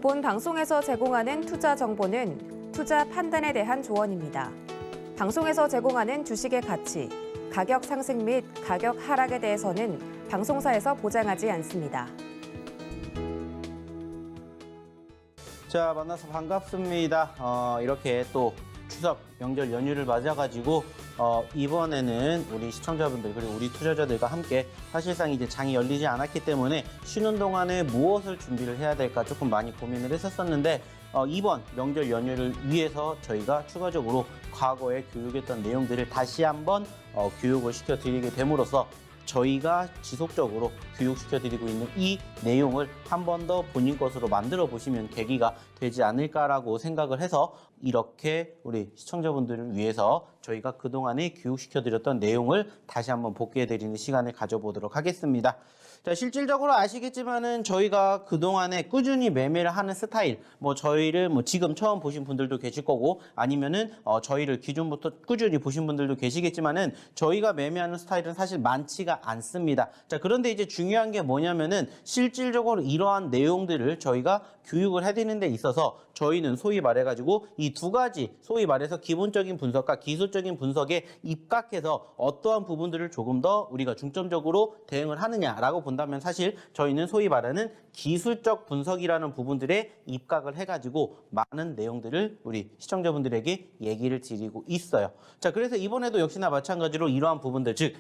본 방송에서 제공하는 투자 정보는 투자 판단에 대한 조언입니다. 방송에서 제공하는 주식의 가치, 가격 상승 및 가격 하락에 대해서는 방송사에서 보장하지 않습니다. 자, 만나서 반갑습니다. 이렇게 또 추석 명절 연휴를 맞아가지고 이번에는 우리 시청자분들 그리고 우리 투자자들과 함께 사실상 이제 장이 열리지 않았기 때문에 쉬는 동안에 무엇을 준비를 해야 될까 조금 많이 고민을 했었는데 이번 명절 연휴를 위해서 저희가 추가적으로 과거에 교육했던 내용들을 다시 한번 교육을 시켜드리게 됨으로써 저희가 지속적으로 교육시켜드리고 있는 이 내용을 한 번 더 본인 것으로 만들어 보시면 계기가 되지 않을까라고 생각을 해서 이렇게 우리 시청자분들을 위해서 저희가 그동안에 교육시켜드렸던 내용을 다시 한번 복귀해드리는 시간을 가져보도록 하겠습니다. 자, 실질적으로 아시겠지만은 저희가 그동안에 꾸준히 매매를 하는 스타일, 저희를 지금 처음 보신 분들도 계실 거고 아니면은 저희를 기존부터 꾸준히 보신 분들도 계시겠지만은 저희가 매매하는 스타일은 사실 많지가 않습니다. 자, 그런데 이제 중요한 게 뭐냐면은 실질적으로 이러한 내용들을 저희가 교육을 해드리는 데 있어서 저희는 소위 말해가지고 이 두 가지 소위 말해서 기본적인 분석과 기술적인 분석에 입각해서 어떠한 부분들을 조금 더 우리가 중점적으로 대응을 하느냐라고 본다면 사실 저희는 소위 말하는 기술적 분석이라는 부분들에 입각을 해가지고 많은 내용들을 우리 시청자분들에게 얘기를 드리고 있어요. 자, 그래서 이번에도 역시나 마찬가지로 이러한 부분들, 즉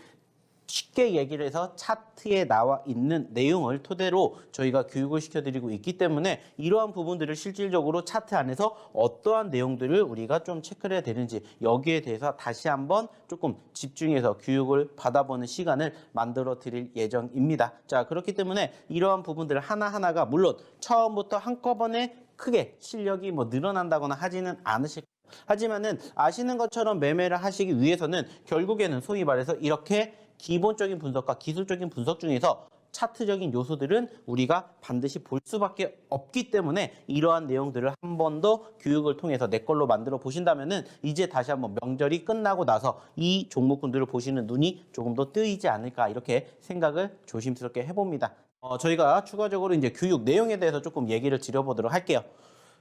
쉽게 얘기를 해서 차트에 나와 있는 내용을 토대로 저희가 교육을 시켜드리고 있기 때문에 이러한 부분들을 실질적으로 차트 안에서 어떠한 내용들을 우리가 좀 체크를 해야 되는지 여기에 대해서 다시 한번 조금 집중해서 교육을 받아보는 시간을 만들어 드릴 예정입니다. 자, 그렇기 때문에 이러한 부분들 하나하나가 물론 처음부터 한꺼번에 크게 실력이 늘어난다거나 하지는 않으실 거예요. 하지만은 아시는 것처럼 매매를 하시기 위해서는 결국에는 소위 말해서 이렇게 기본적인 분석과 기술적인 분석 중에서 차트적인 요소들은 우리가 반드시 볼 수밖에 없기 때문에 이러한 내용들을 한 번 더 교육을 통해서 내 걸로 만들어 보신다면은 이제 다시 한번 명절이 끝나고 나서 이 종목군들을 보시는 눈이 조금 더 뜨이지 않을까 이렇게 생각을 조심스럽게 해봅니다. 저희가 추가적으로 이제 교육 내용에 대해서 조금 얘기를 드려보도록 할게요.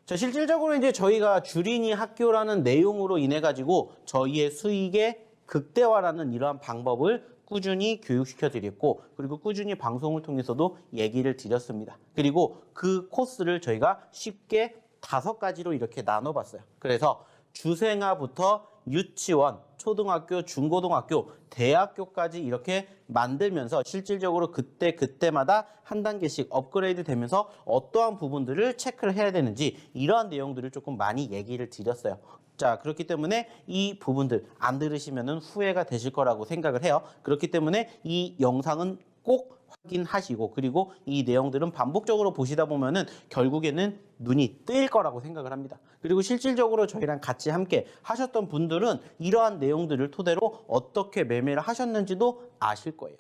자, 실질적으로 이제 저희가 주린이 학교라는 내용으로 인해 가지고 저희의 수익의 극대화라는 이러한 방법을 꾸준히 교육시켜 드렸고 그리고 꾸준히 방송을 통해서도 얘기를 드렸습니다. 그리고 그 코스를 저희가 쉽게 5가지로 이렇게 나눠봤어요. 그래서 주생아부터 유치원, 초등학교, 중고등학교, 대학교까지 이렇게 만들면서 실질적으로 그때마다 한 단계씩 업그레이드 되면서 어떠한 부분들을 체크를 해야 되는지 이러한 내용들을 조금 많이 얘기를 드렸어요. 자, 그렇기 때문에 이 부분들 안 들으시면 후회가 되실 거라고 생각을 해요. 그렇기 때문에 이 영상은 꼭 확인하시고 그리고 이 내용들은 반복적으로 보시다 보면은 결국에는 눈이 뜨일 거라고 생각을 합니다. 그리고 실질적으로 저희랑 같이 함께 하셨던 분들은 이러한 내용들을 토대로 어떻게 매매를 하셨는지도 아실 거예요.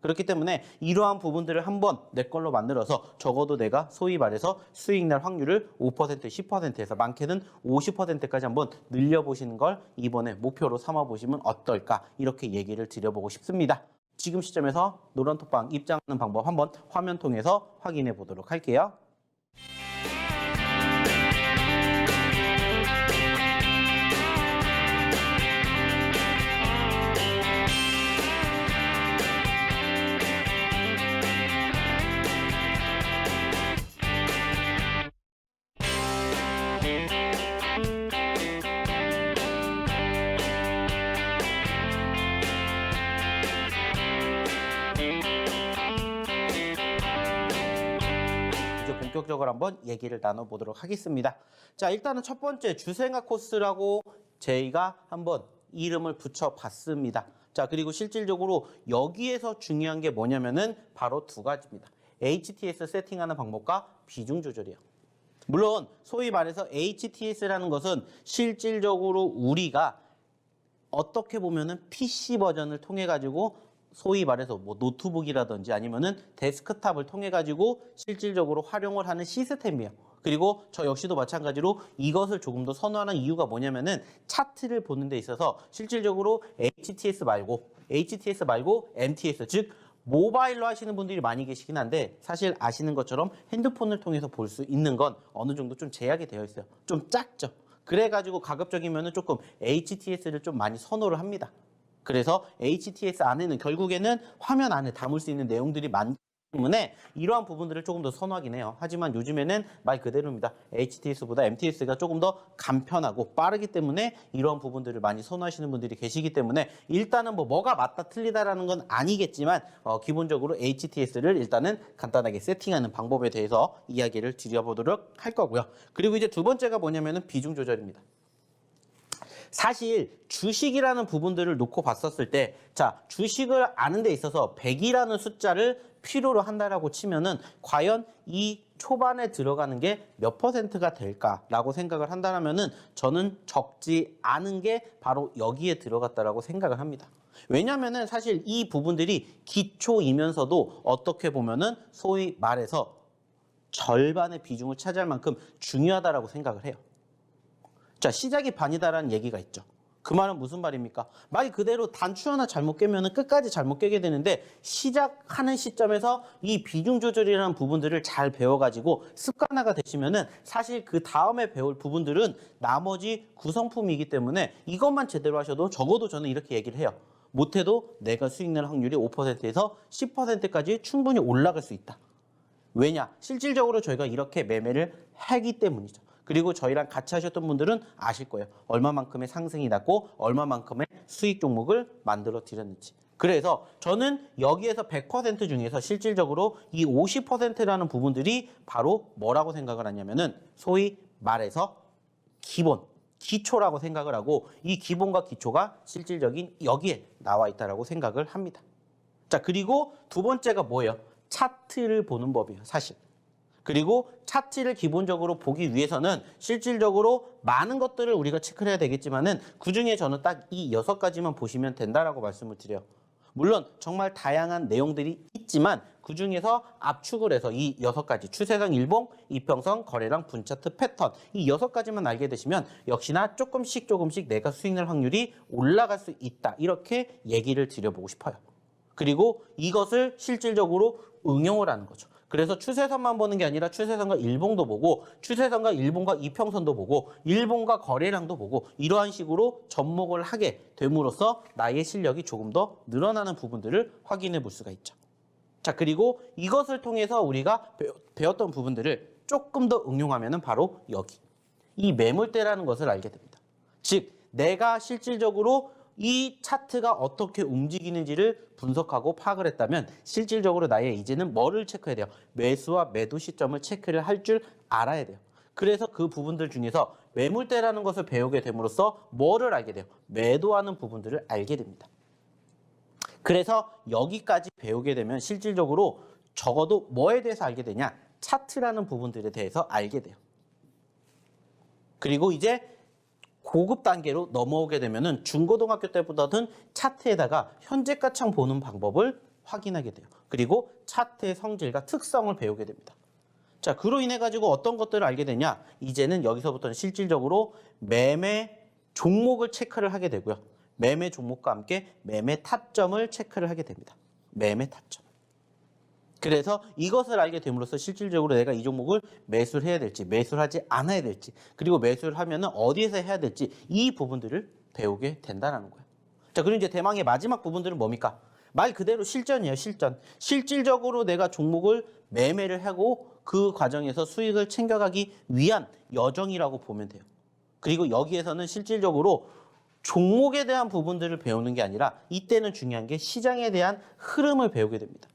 그렇기 때문에 이러한 부분들을 한번 내 걸로 만들어서 적어도 내가 소위 말해서 수익 날 확률을 5%, 10%에서 많게는 50%까지 한번 늘려보시는 걸 이번에 목표로 삼아보시면 어떨까 이렇게 얘기를 드려보고 싶습니다. 지금 시점에서 노란톡방 입장하는 방법 한번 화면 통해서 확인해 보도록 할게요. 본격적으로 한번 얘기를 나눠보도록 하겠습니다. 자, 일단은 첫 번째 주생아 코스라고 저희가 한번 이름을 붙여봤습니다. 자, 그리고 실질적으로 여기에서 중요한 게 뭐냐면은 바로 2가지입니다. HTS 세팅하는 방법과 비중 조절이에요. 물론 소위 말해서 HTS라는 것은 실질적으로 우리가 어떻게 보면은 PC 버전을 통해 가지고 소위 말해서 노트북이라든지 아니면은 데스크탑을 통해 가지고 실질적으로 활용을 하는 시스템이에요. 그리고 저 역시도 마찬가지로 이것을 조금 더 선호하는 이유가 뭐냐면은 차트를 보는 데 있어서 실질적으로 HTS 말고 MTS 즉 모바일로 하시는 분들이 많이 계시긴 한데 사실 아시는 것처럼 핸드폰을 통해서 볼 수 있는 건 어느 정도 좀 제약이 되어 있어요. 좀 작죠. 그래가지고 가급적이면 조금 HTS를 좀 많이 선호를 합니다. 그래서 HTS 안에는 결국에는 화면 안에 담을 수 있는 내용들이 많기 때문에 이러한 부분들을 조금 더 선호하긴 해요. 하지만 요즘에는 말 그대로입니다. HTS보다 MTS가 조금 더 간편하고 빠르기 때문에 이러한 부분들을 많이 선호하시는 분들이 계시기 때문에 일단은 뭐가 맞다 틀리다라는 건 아니겠지만 기본적으로 HTS를 일단은 간단하게 세팅하는 방법에 대해서 이야기를 드려보도록 할 거고요. 그리고 이제 두 번째가 뭐냐면은 비중 조절입니다. 사실 주식이라는 부분들을 놓고 봤었을 때, 자, 주식을 아는 데 있어서 100이라는 숫자를 필요로 한다라고 치면은 과연 이 초반에 들어가는 게 몇 %가 될까라고 생각을 한다면은 저는 적지 않은 게 바로 여기에 들어갔다라고 생각을 합니다. 왜냐면은 사실 이 부분들이 기초이면서도 어떻게 보면은 소위 말해서 절반의 비중을 차지할 만큼 중요하다라고 생각을 해요. 자, 시작이 반이다라는 얘기가 있죠. 그 말은 무슨 말입니까? 말 그대로 단추 하나 잘못 깨면은 끝까지 잘못 깨게 되는데 시작하는 시점에서 이 비중 조절이라는 부분들을 잘 배워가지고 습관화가 되시면은 사실 그 다음에 배울 부분들은 나머지 구성품이기 때문에 이것만 제대로 하셔도 적어도 저는 이렇게 얘기를 해요. 못해도 내가 수익 낼 확률이 5%에서 10%까지 충분히 올라갈 수 있다. 왜냐? 실질적으로 저희가 이렇게 매매를 하기 때문이죠. 그리고 저희랑 같이 하셨던 분들은 아실 거예요. 얼마만큼의 상승이 났고 얼마만큼의 수익 종목을 만들어 드렸는지. 그래서 저는 여기에서 100% 중에서 실질적으로 이 50%라는 부분들이 바로 뭐라고 생각을 하냐면은 소위 말해서 기초라고 생각을 하고 이 기본과 기초가 실질적인 여기에 나와 있다라고 생각을 합니다. 자, 그리고 두 번째가 뭐예요? 차트를 보는 법이에요, 사실. 그리고 차트를 기본적으로 보기 위해서는 실질적으로 많은 것들을 우리가 체크를 해야 되겠지만은 그중에 저는 딱 이 6가지만 보시면 된다라고 말씀을 드려요. 물론 정말 다양한 내용들이 있지만 그중에서 압축을 해서 이 6가지 추세선, 일봉, 이평선, 거래량, 분차트, 패턴 이 6가지만 알게 되시면 역시나 조금씩 내가 수익 낼 확률이 올라갈 수 있다. 이렇게 얘기를 드려보고 싶어요. 그리고 이것을 실질적으로 응용을 하는 거죠. 그래서 추세선만 보는 게 아니라 추세선과 일봉도 보고 추세선과 일봉과 이평선도 보고 일봉과 거래량도 보고 이러한 식으로 접목을 하게 됨으로써 나의 실력이 조금 더 늘어나는 부분들을 확인해 볼 수가 있죠. 자, 그리고 이것을 통해서 우리가 배웠던 부분들을 조금 더 응용하면 바로 여기 이 매물대라는 것을 알게 됩니다. 즉 내가 실질적으로 이 차트가 어떻게 움직이는지를 분석하고 파악을 했다면 실질적으로 나의 이제는 뭐를 체크해야 돼요? 매수와 매도 시점을 체크를 할 줄 알아야 돼요. 그래서 그 부분들 중에서 매물대라는 것을 배우게 됨으로써 뭐를 알게 돼요? 매도하는 부분들을 알게 됩니다. 그래서 여기까지 배우게 되면 실질적으로 적어도 뭐에 대해서 알게 되냐? 차트라는 부분들에 대해서 알게 돼요. 그리고 이제 고급 단계로 넘어오게 되면은 중고등학교 때보다는 차트에다가 현재가 창 보는 방법을 확인하게 돼요. 그리고 차트의 성질과 특성을 배우게 됩니다. 자, 그로 인해 가지고 어떤 것들을 알게 되냐? 이제는 여기서부터는 실질적으로 매매 종목을 체크를 하게 되고요. 매매 종목과 함께 매매 타점을 체크를 하게 됩니다. 매매 타점. 그래서 이것을 알게 됨으로써 실질적으로 내가 이 종목을 매수를 해야 될지 매수를 하지 않아야 될지 그리고 매수를 하면은 어디에서 해야 될지 이 부분들을 배우게 된다는 거예요. 자, 그리고 이제 대망의 마지막 부분들은 뭡니까? 말 그대로 실전이에요. 실전. 실질적으로 내가 종목을 매매를 하고 그 과정에서 수익을 챙겨가기 위한 여정이라고 보면 돼요. 그리고 여기에서는 실질적으로 종목에 대한 부분들을 배우는 게 아니라 이때는 중요한 게 시장에 대한 흐름을 배우게 됩니다.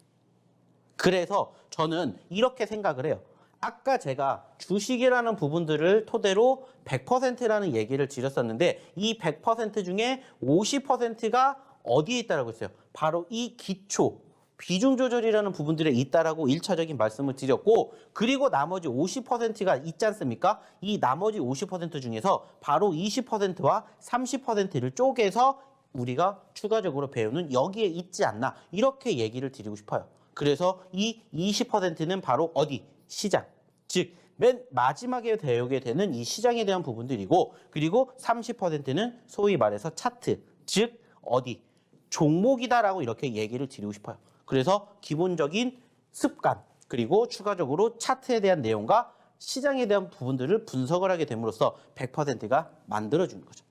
그래서 저는 이렇게 생각을 해요. 아까 제가 주식이라는 부분들을 토대로 100%라는 얘기를 드렸었는데 이 100% 중에 50%가 어디에 있다라고 했어요? 바로 이 기초, 비중 조절이라는 부분들에 있다라고 1차적인 말씀을 드렸고 그리고 나머지 50%가 있지 않습니까? 이 나머지 50% 중에서 바로 20%와 30%를 쪼개서 우리가 추가적으로 배우는 여기에 있지 않나 이렇게 얘기를 드리고 싶어요. 그래서 이 20%는 바로 어디? 시장. 즉, 맨 마지막에 배우게 되는 이 시장에 대한 부분들이고 그리고 30%는 소위 말해서 차트. 즉, 어디? 종목이다라고 이렇게 얘기를 드리고 싶어요. 그래서 기본적인 습관, 그리고 추가적으로 차트에 대한 내용과 시장에 대한 부분들을 분석을 하게 됨으로써 100%가 만들어지는 거죠.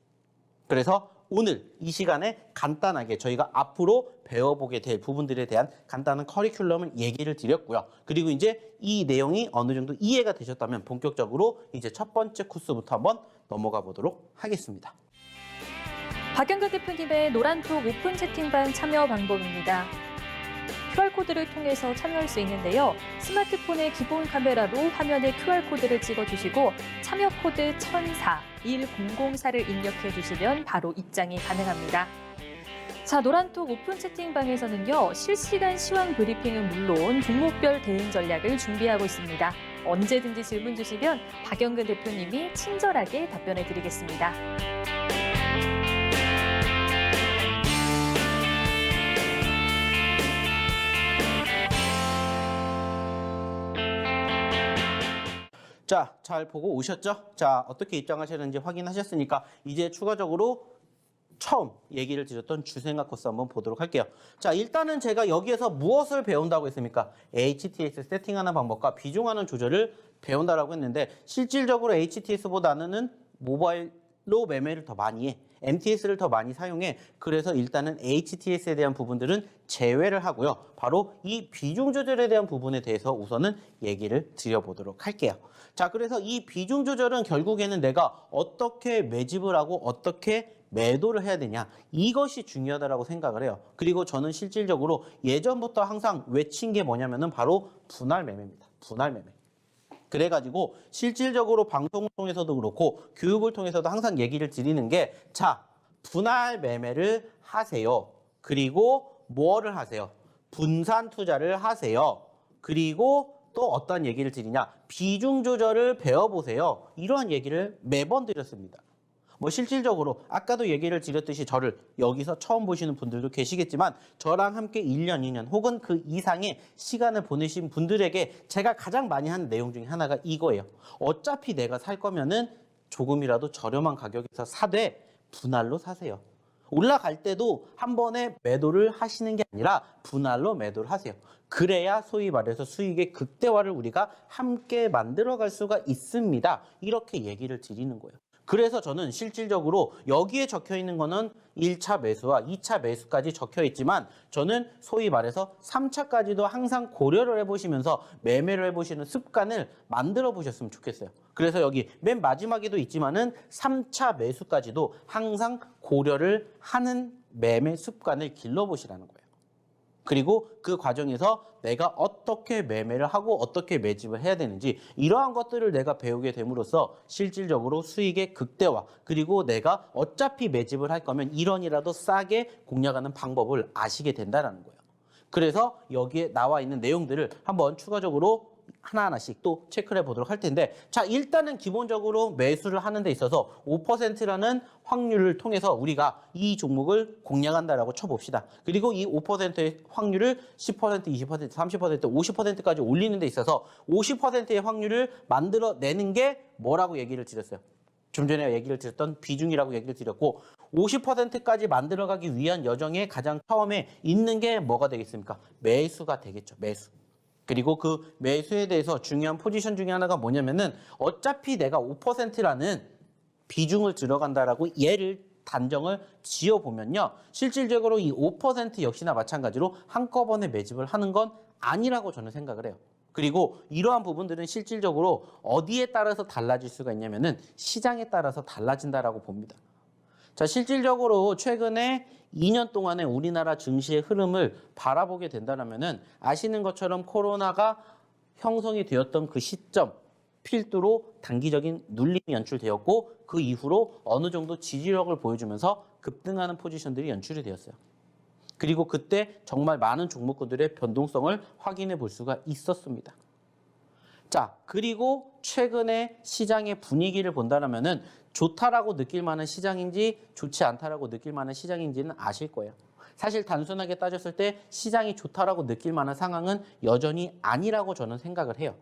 그래서 오늘 이 시간에 간단하게 저희가 앞으로 배워보게 될 부분들에 대한 간단한 커리큘럼을 얘기를 드렸고요. 그리고 이제 이 내용이 어느 정도 이해가 되셨다면 본격적으로 이제 첫 번째 코스부터 한번 넘어가 보도록 하겠습니다. 박영근 대표님의 노란톡 오픈 채팅방 참여 방법입니다. QR코드를 통해서 참여할 수 있는데요. 스마트폰의 기본 카메라로 화면에 QR코드를 찍어주시고 참여 코드 1004-1004를 입력해 주시면 바로 입장이 가능합니다. 자, 노란톡 오픈 채팅방에서는요. 실시간 시황 브리핑은 물론 종목별 대응 전략을 준비하고 있습니다. 언제든지 질문 주시면 박영근 대표님이 친절하게 답변해 드리겠습니다. 자, 잘 보고 오셨죠? 자, 어떻게 입장하셨는지 확인하셨으니까 이제 추가적으로 처음 얘기를 드렸던 주생각 코스 한번 보도록 할게요. 자, 일단은 제가 여기에서 무엇을 배운다고 했습니까? HTS 세팅하는 방법과 비중하는 조절을 배운다라고 했는데 실질적으로 HTS보다는 모바일로 매매를 더 많이 해. MTS를 더 많이 사용해. 그래서 일단은 HTS에 대한 부분들은 제외를 하고요. 바로 이 비중 조절에 대한 부분에 대해서 우선은 얘기를 드려보도록 할게요. 자, 그래서 이 비중 조절은 결국에는 내가 어떻게 매집을 하고 어떻게 매도를 해야 되냐, 이것이 중요하다고 생각을 해요. 그리고 저는 실질적으로 예전부터 항상 외친 게 뭐냐면은 바로 분할 매매입니다. 분할 매매. 그래가지고 실질적으로 방송을 통해서도 그렇고 교육을 통해서도 항상 얘기를 드리는 게, 자, 분할 매매를 하세요. 그리고 뭐를 하세요? 분산 투자를 하세요. 그리고 또 어떤 얘기를 드리냐? 비중 조절을 배워보세요. 이러한 얘기를 매번 드렸습니다. 뭐 실질적으로 아까도 얘기를 드렸듯이 저를 여기서 처음 보시는 분들도 계시겠지만 저랑 함께 1년, 2년 혹은 그 이상의 시간을 보내신 분들에게 제가 가장 많이 하는 내용 중에 하나가 이거예요. 어차피 내가 살 거면은 조금이라도 저렴한 가격에서 사되 분할로 사세요. 올라갈 때도 한 번에 매도를 하시는 게 아니라 분할로 매도를 하세요. 그래야 소위 말해서 수익의 극대화를 우리가 함께 만들어갈 수가 있습니다. 이렇게 얘기를 드리는 거예요. 그래서 저는 실질적으로 여기에 적혀 있는 거는 1차 매수와 2차 매수까지 적혀 있지만 저는 소위 말해서 3차까지도 항상 고려를 해보시면서 매매를 해보시는 습관을 만들어 보셨으면 좋겠어요. 그래서 여기 맨 마지막에도 있지만은 3차 매수까지도 항상 고려를 하는 매매 습관을 길러보시라는 거예요. 그리고 그 과정에서 내가 어떻게 매매를 하고 어떻게 매집을 해야 되는지 이러한 것들을 내가 배우게 됨으로써 실질적으로 수익의 극대화, 그리고 내가 어차피 매집을 할 거면 1원이라도 싸게 공략하는 방법을 아시게 된다는 거예요. 그래서 여기에 나와 있는 내용들을 한번 추가적으로 하나하나씩 또 체크를 해보도록 할 텐데, 자, 일단은 기본적으로 매수를 하는 데 있어서 5%라는 확률을 통해서 우리가 이 종목을 공략한다라고 쳐봅시다. 그리고 이 5%의 확률을 10%, 20%, 30%, 50%까지 올리는 데 있어서 50%의 확률을 만들어내는 게 뭐라고 얘기를 드렸어요? 좀 전에 얘기를 드렸던 비중이라고 얘기를 드렸고, 50%까지 만들어가기 위한 여정에 가장 처음에 있는 게 뭐가 되겠습니까? 매수가 되겠죠. 매수. 그리고 그 매수에 대해서 중요한 포지션 중에 하나가 뭐냐면은 어차피 내가 5%라는 비중을 들어간다라고 얘를 단정을 지어보면요. 실질적으로 이 5% 역시나 마찬가지로 한꺼번에 매집을 하는 건 아니라고 저는 생각을 해요. 그리고 이러한 부분들은 실질적으로 어디에 따라서 달라질 수가 있냐면은 시장에 따라서 달라진다라고 봅니다. 자, 실질적으로 최근에 2년 동안의 우리나라 증시의 흐름을 바라보게 된다면은 아시는 것처럼 코로나가 형성이 되었던 그 시점 필두로 단기적인 눌림이 연출되었고 그 이후로 어느 정도 지지력을 보여주면서 급등하는 포지션들이 연출이 되었어요. 그리고 그때 정말 많은 종목군들의 변동성을 확인해 볼 수가 있었습니다. 자, 그리고 최근에 시장의 분위기를 본다면은 좋다라고 느낄 만한 시장인지 좋지 않다라고 느낄 만한 시장인지는 아실 거예요. 사실 단순하게 따졌을 때 시장이 좋다라고 느낄 만한 상황은 여전히 아니라고 저는 생각을 해요.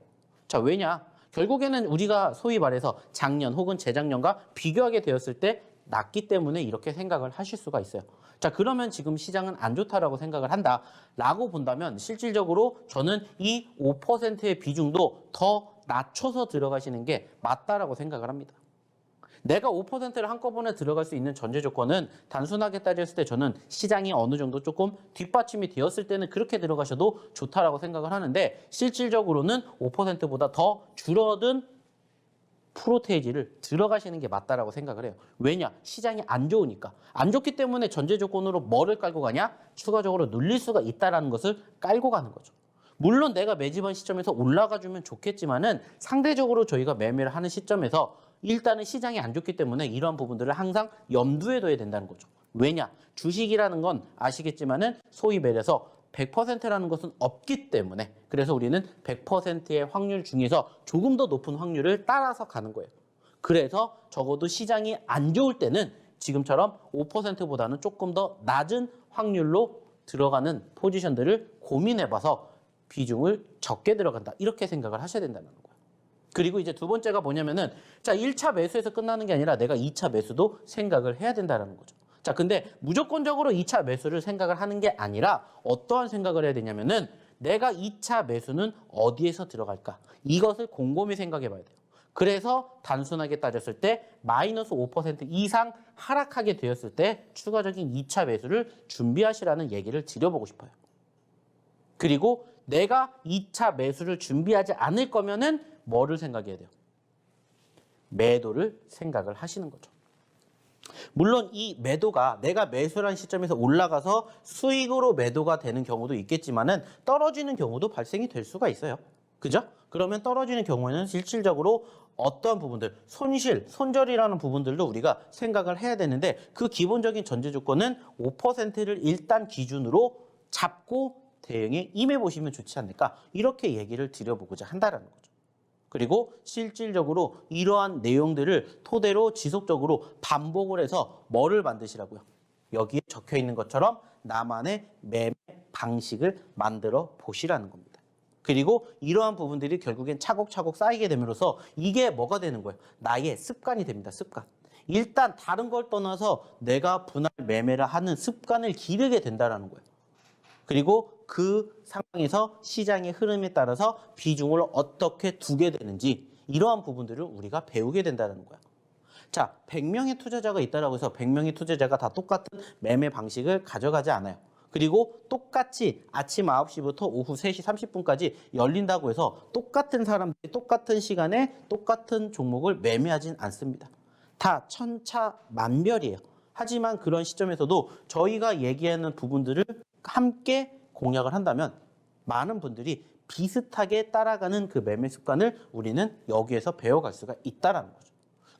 자, 왜냐? 결국에는 우리가 소위 말해서 작년 혹은 재작년과 비교하게 되었을 때 낮기 때문에 이렇게 생각을 하실 수가 있어요. 자, 그러면 지금 시장은 안 좋다라고 생각을 한다라고 본다면 실질적으로 저는 이 5%의 비중도 더 낮춰서 들어가시는 게 맞다라고 생각을 합니다. 내가 5%를 한꺼번에 들어갈 수 있는 전제 조건은 단순하게 따졌을 때 저는 시장이 어느 정도 조금 뒷받침이 되었을 때는 그렇게 들어가셔도 좋다라고 생각을 하는데 실질적으로는 5%보다 더 줄어든 프로테이지를 들어가시는 게 맞다라고 생각을 해요. 왜냐? 시장이 안 좋으니까. 안 좋기 때문에 전제 조건으로 뭐를 깔고 가냐? 추가적으로 눌릴 수가 있다라는 것을 깔고 가는 거죠. 물론 내가 매집한 시점에서 올라가주면 좋겠지만은 상대적으로 저희가 매매를 하는 시점에서 일단은 시장이 안 좋기 때문에 이러한 부분들을 항상 염두에 둬야 된다는 거죠. 왜냐? 주식이라는 건 아시겠지만은 소위 말해서 100%라는 것은 없기 때문에 그래서 우리는 100%의 확률 중에서 조금 더 높은 확률을 따라서 가는 거예요. 그래서 적어도 시장이 안 좋을 때는 지금처럼 5%보다는 조금 더 낮은 확률로 들어가는 포지션들을 고민해봐서 비중을 적게 들어간다. 이렇게 생각을 하셔야 된다는 거예요. 그리고 이제 두 번째가 뭐냐면은 자, 1차 매수에서 끝나는 게 아니라 내가 2차 매수도 생각을 해야 된다는 거죠. 자, 근데 무조건적으로 2차 매수를 생각을 하는 게 아니라 어떠한 생각을 해야 되냐면은 내가 2차 매수는 어디에서 들어갈까? 이것을 곰곰이 생각해 봐야 돼요. 그래서 단순하게 따졌을 때 마이너스 5% 이상 하락하게 되었을 때 추가적인 2차 매수를 준비하시라는 얘기를 드려보고 싶어요. 그리고 내가 2차 매수를 준비하지 않을 거면은 뭐를 생각해야 돼요? 매도를 생각을 하시는 거죠. 물론 이 매도가 내가 매수란 시점에서 올라가서 수익으로 매도가 되는 경우도 있겠지만은 떨어지는 경우도 발생이 될 수가 있어요. 그죠? 그러면 떨어지는 경우에는 실질적으로 어떠한 부분들, 손절이라는 부분들도 우리가 생각을 해야 되는데 그 기본적인 전제 조건은 5%를 일단 기준으로 잡고 대응에 임해 보시면 좋지 않을까 이렇게 얘기를 드려보고자 한다는 거죠. 그리고 실질적으로 이러한 내용들을 토대로 지속적으로 반복을 해서 뭐를 만드시라고요? 여기에 적혀 있는 것처럼 나만의 매매 방식을 만들어 보시라는 겁니다. 그리고 이러한 부분들이 결국엔 차곡차곡 쌓이게 됨으로써 이게 뭐가 되는 거예요? 나의 습관이 됩니다. 습관. 일단 다른 걸 떠나서 내가 분할 매매를 하는 습관을 기르게 된다는 거예요. 그리고 그 상황에서 시장의 흐름에 따라서 비중을 어떻게 두게 되는지 이러한 부분들을 우리가 배우게 된다는 거야. 자, 100명의 투자자가 있다고 해서 100명의 투자자가 다 똑같은 매매 방식을 가져가지 않아요. 그리고 똑같이 아침 9시부터 오후 3시 30분까지 열린다고 해서 똑같은 사람들이 똑같은 시간에 똑같은 종목을 매매하진 않습니다. 다 천차만별이에요. 하지만 그런 시점에서도 저희가 얘기하는 부분들을 함께 공략을 한다면 많은 분들이 비슷하게 따라가는 그 매매 습관을 우리는 여기에서 배워갈 수가 있다는 거죠.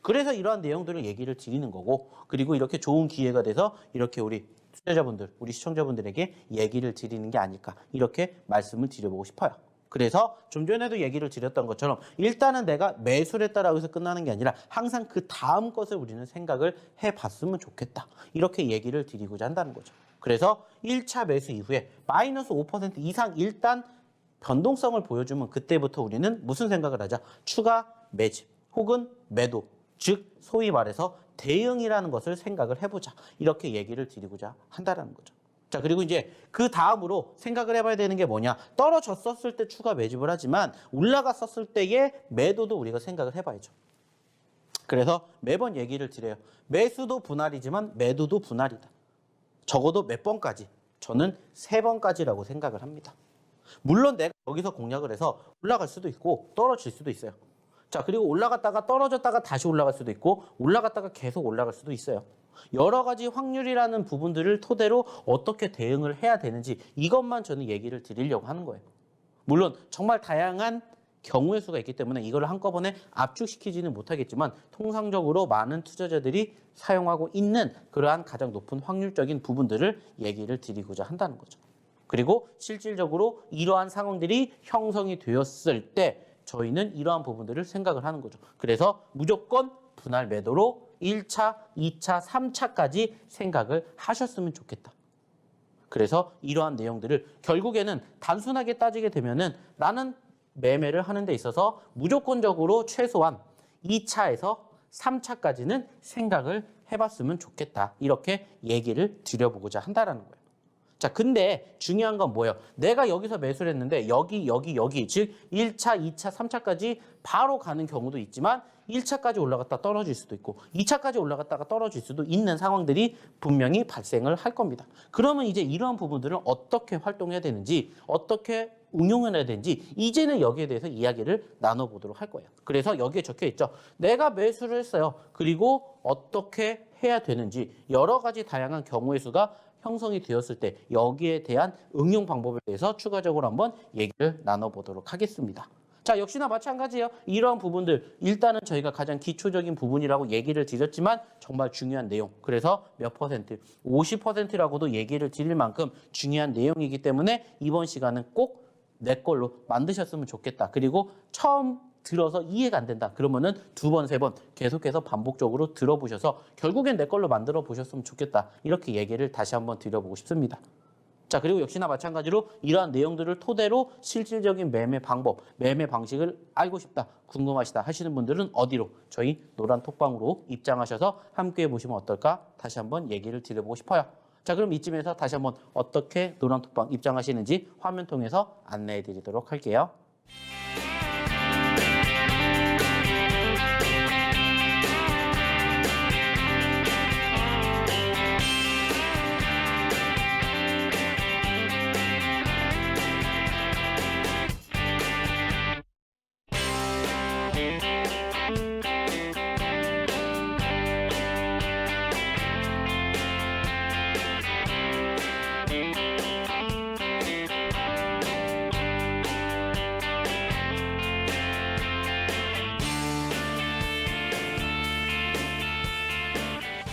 그래서 이러한 내용들을 얘기를 드리는 거고 그리고 이렇게 좋은 기회가 돼서 이렇게 우리 투자자분들, 우리 시청자분들에게 얘기를 드리는 게 아닐까 이렇게 말씀을 드려보고 싶어요. 그래서 좀 전에도 얘기를 드렸던 것처럼 일단은 내가 매수를 했다라고 해서 끝나는 게 아니라 항상 그 다음 것을 우리는 생각을 해봤으면 좋겠다. 이렇게 얘기를 드리고자 한다는 거죠. 그래서 1차 매수 이후에 마이너스 5% 이상 일단 변동성을 보여주면 그때부터 우리는 무슨 생각을 하자? 추가 매집 혹은 매도, 즉 소위 말해서 대응이라는 것을 생각을 해보자. 이렇게 얘기를 드리고자 한다는 거죠. 자, 그리고 이제 그 다음으로 생각을 해봐야 되는 게 뭐냐? 떨어졌었을 때 추가 매집을 하지만 올라갔었을 때의 매도도 우리가 생각을 해봐야죠. 그래서 매번 얘기를 드려요. 매수도 분할이지만 매도도 분할이다. 적어도 몇 번까지? 저는 3번까지라고 생각을 합니다. 물론 내가 여기서 공략을 해서 올라갈 수도 있고 떨어질 수도 있어요. 자, 그리고 올라갔다가 떨어졌다가 다시 올라갈 수도 있고 올라갔다가 계속 올라갈 수도 있어요. 여러 가지 확률이라는 부분들을 토대로 어떻게 대응을 해야 되는지 이것만 저는 얘기를 드리려고 하는 거예요. 물론 정말 다양한 경우의 수가 있기 때문에 이걸 한꺼번에 압축시키지는 못하겠지만 통상적으로 많은 투자자들이 사용하고 있는 그러한 가장 높은 확률적인 부분들을 얘기를 드리고자 한다는 거죠. 그리고 실질적으로 이러한 상황들이 형성이 되었을 때 저희는 이러한 부분들을 생각을 하는 거죠. 그래서 무조건 분할 매도로 1차, 2차, 3차까지 생각을 하셨으면 좋겠다. 그래서 이러한 내용들을 결국에는 단순하게 따지게 되면은 나는 매매를 하는 데 있어서 무조건적으로 최소한 2차에서 3차까지는 생각을 해봤으면 좋겠다. 이렇게 얘기를 드려보고자 한다라는 거예요. 자, 근데 중요한 건 뭐예요? 내가 여기서 매수를 했는데 여기, 즉 1차, 2차, 3차까지 바로 가는 경우도 있지만 1차까지 올라갔다 떨어질 수도 있고 2차까지 올라갔다가 떨어질 수도 있는 상황들이 분명히 발생을 할 겁니다. 그러면 이제 이러한 부분들을 어떻게 활동해야 되는지, 어떻게 응용해야 되는지 이제는 여기에 대해서 이야기를 나눠보도록 할 거예요. 그래서 여기에 적혀 있죠. 내가 매수를 했어요. 그리고 어떻게 해야 되는지 여러 가지 다양한 경우의 수가 형성이 되었을 때 여기에 대한 응용 방법에 대해서 추가적으로 한번 얘기를 나눠보도록 하겠습니다. 자, 역시나 마찬가지예요. 이러한 부분들 일단은 저희가 가장 기초적인 부분이라고 얘기를 드렸지만 정말 중요한 내용. 그래서 몇 퍼센트, 50%라고도 얘기를 드릴 만큼 중요한 내용이기 때문에 이번 시간은 꼭 내 걸로 만드셨으면 좋겠다. 그리고 처음 들어서 이해가 안 된다. 그러면은 2번, 3번 계속해서 반복적으로 들어보셔서 결국엔 내 걸로 만들어 보셨으면 좋겠다. 이렇게 얘기를 다시 한번 드려보고 싶습니다. 자, 그리고 역시나 마찬가지로 이러한 내용들을 토대로 실질적인 매매 방법, 매매 방식을 알고 싶다, 궁금하시다 하시는 분들은 어디로? 저희 노란 톡방으로 입장하셔서 함께 해보시면 어떨까? 다시 한번 얘기를 드려보고 싶어요. 자, 그럼 이쯤에서 다시 한번 어떻게 노란 톡방 입장하시는지 화면 통해서 안내해 드리도록 할게요.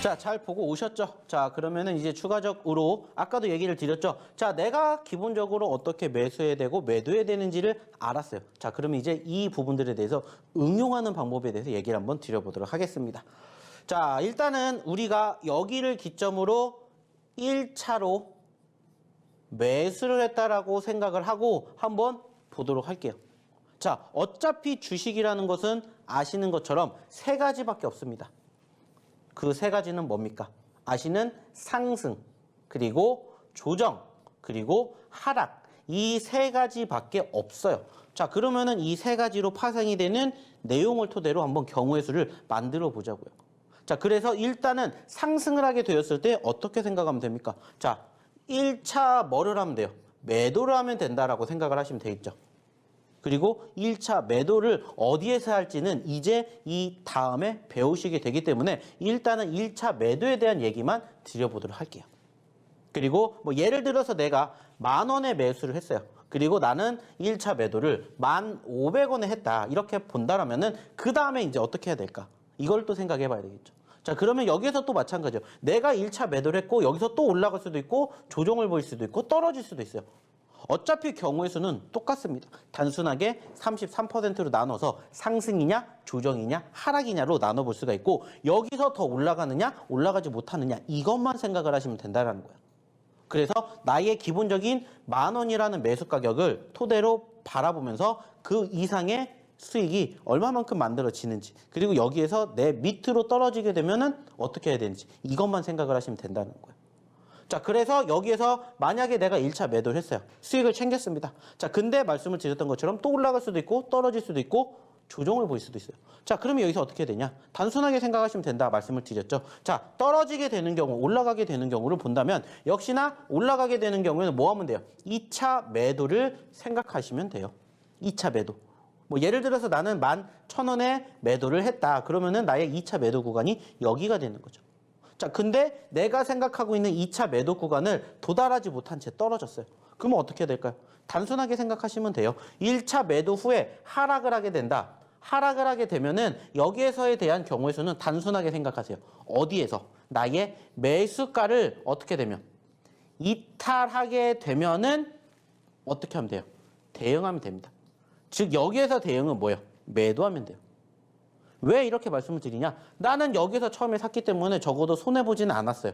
자, 잘 보고 오셨죠? 자, 그러면은 이제 추가적으로 아까도 얘기를 드렸죠? 자, 내가 기본적으로 어떻게 매수해야 되고 매도해야 되는지를 알았어요. 자, 그러면 이제 이 부분들에 대해서 응용하는 방법에 대해서 얘기를 한번 드려보도록 하겠습니다. 자, 일단은 우리가 여기를 기점으로 1차로 매수를 했다라고 생각을 하고 한번 보도록 할게요. 자, 어차피 주식이라는 것은 아시는 것처럼 세 가지밖에 없습니다. 그 세 가지는 뭡니까? 아시는 상승, 그리고 조정, 그리고 하락. 이 세 가지밖에 없어요. 자, 그러면은 이 세 가지로 파생이 되는 내용을 토대로 한번 경우의 수를 만들어 보자고요. 자, 그래서 일단은 상승을 하게 되었을 때 어떻게 생각하면 됩니까? 자, 1차 뭐를 하면 돼요? 매도를 하면 된다라고 생각을 하시면 되겠죠. 그리고 1차 매도를 어디에서 할지는 이제 이 다음에 배우시게 되기 때문에 일단은 1차 매도에 대한 얘기만 드려보도록 할게요. 그리고 뭐 예를 들어서 내가 10,000원에 매수를 했어요. 그리고 나는 1차 매도를 1,500원에 했다. 이렇게 본다라면은 그 다음에 이제 어떻게 해야 될까? 이걸 또 생각해 봐야 되겠죠. 자, 그러면 여기에서 또 마찬가지예요. 내가 1차 매도를 했고 여기서 또 올라갈 수도 있고 조정을 보일 수도 있고 떨어질 수도 있어요. 어차피 경우의 수는 똑같습니다. 단순하게 33%로 나눠서 상승이냐 조정이냐 하락이냐로 나눠볼 수가 있고 여기서 더 올라가느냐 올라가지 못하느냐 이것만 생각을 하시면 된다는 거예요. 그래서 나의 기본적인 10,000원이라는 매수 가격을 토대로 바라보면서 그 이상의 수익이 얼마만큼 만들어지는지 그리고 여기에서 내 밑으로 떨어지게 되면은 어떻게 해야 되는지 이것만 생각을 하시면 된다는 거예요. 자, 그래서 여기에서 만약에 내가 1차 매도를 했어요. 수익을 챙겼습니다. 자, 근데 말씀을 드렸던 것처럼 또 올라갈 수도 있고 떨어질 수도 있고 조정을 보일 수도 있어요. 자, 그러면 여기서 어떻게 되냐? 단순하게 생각하시면 된다 말씀을 드렸죠. 자, 떨어지게 되는 경우, 올라가게 되는 경우를 본다면 역시나 올라가게 되는 경우에는 뭐 하면 돼요? 2차 매도를 생각하시면 돼요. 2차 매도. 뭐 예를 들어서 나는 11,000원에 매도를 했다. 그러면은 나의 2차 매도 구간이 여기가 되는 거죠. 자, 근데 내가 생각하고 있는 2차 매도 구간을 도달하지 못한 채 떨어졌어요. 그러면 어떻게 해야 될까요? 단순하게 생각하시면 돼요. 1차 매도 후에 하락을 하게 된다. 하락을 하게 되면은 여기에서에 대한 경우의 수는 단순하게 생각하세요. 어디에서? 나의 매수가를 어떻게 되면? 이탈하게 되면은 어떻게 하면 돼요? 대응하면 됩니다. 즉 여기에서 대응은 뭐예요? 매도하면 돼요. 왜 이렇게 말씀을 드리냐? 나는 여기서 처음에 샀기 때문에 적어도 손해보지는 않았어요.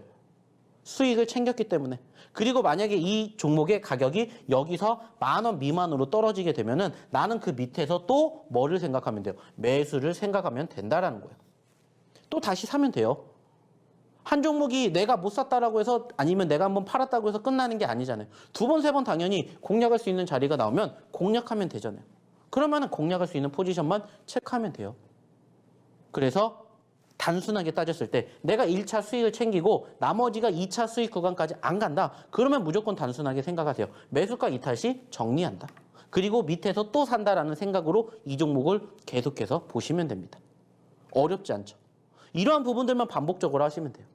수익을 챙겼기 때문에. 그리고 만약에 이 종목의 가격이 여기서 10,000원 미만으로 떨어지게 되면은 나는 그 밑에서 또 뭐를 생각하면 돼요? 매수를 생각하면 된다라는 거예요. 또 다시 사면 돼요. 한 종목이 내가 못 샀다라고 해서 아니면 내가 한번 팔았다고 해서 끝나는 게 아니잖아요. 두 번, 세 번 당연히 공략할 수 있는 자리가 나오면 공략하면 되잖아요. 그러면 공략할 수 있는 포지션만 체크하면 돼요. 그래서 단순하게 따졌을 때 내가 1차 수익을 챙기고 나머지가 2차 수익 구간까지 안 간다. 그러면 무조건 단순하게 생각하세요. 매수가 이탈 시 정리한다. 그리고 밑에서 또 산다라는 생각으로 이 종목을 계속해서 보시면 됩니다. 어렵지 않죠. 이러한 부분들만 반복적으로 하시면 돼요.